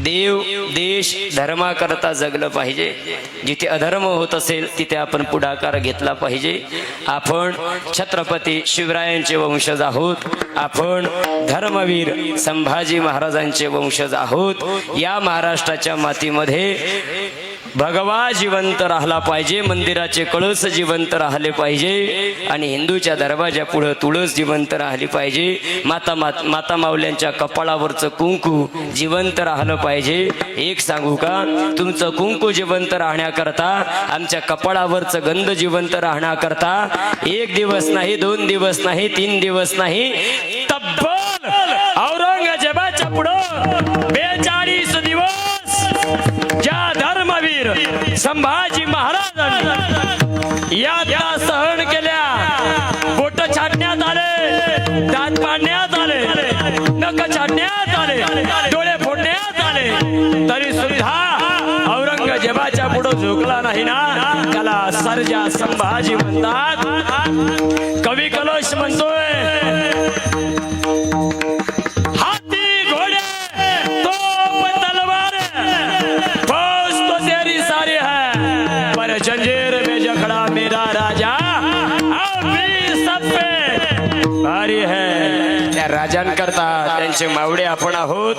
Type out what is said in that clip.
देव देश धर्माकरता जगलं पाहिजे। जिथे अधर्म होत असेल तिथे आपण पुढाकार घेतला पाहिजे। आपण छत्रपती शिवरायांचे वंशज आहोत, आपण धर्मवीर संभाजी महाराजांचे वंशज आहोत। या महाराष्ट्राच्या मातीमध्ये भगवा जिवंत राहिला पाहिजे, मंदिराचे कळस जिवंत राहिले पाहिजे आणि हिंदूच्या दरवाजा पुढे तुळस जिवंत राहिली पाहिजे। माता माऊल्यांच्या कपाळावरचं कुंकू जिवंत राहिलं पाहिजे। एक सांगू का, तुमचं कुंकू जिवंत राहण्याकरता, आमच्या कपाळावरचं गंध जिवंत राहण्याकरता 1 दिवस नाही, 2 दिवस नाही, 3 दिवस नाही, तब्बल औरंगजेबाच्या पुढं 42 दिवस ज्या धर्मवीर संभाजी महाराजांनी या सहन केल्या। बोट छाटण्यात आले, दात पाडण्यात आले, नख छाटण्यात आले, डोळे फोडण्यात आले, तरी सुद्धा औरंगजेबाच्या पुढे झुकला नाही ना, त्याला सर्जा संभाजी म्हणतात। कवी कलश म्हणतोय, जंजीर में जखड़ा मेरा राजा अभी सब पे भारी है। त्या राजांकरता त्यांचे मावडे आपण आहोत।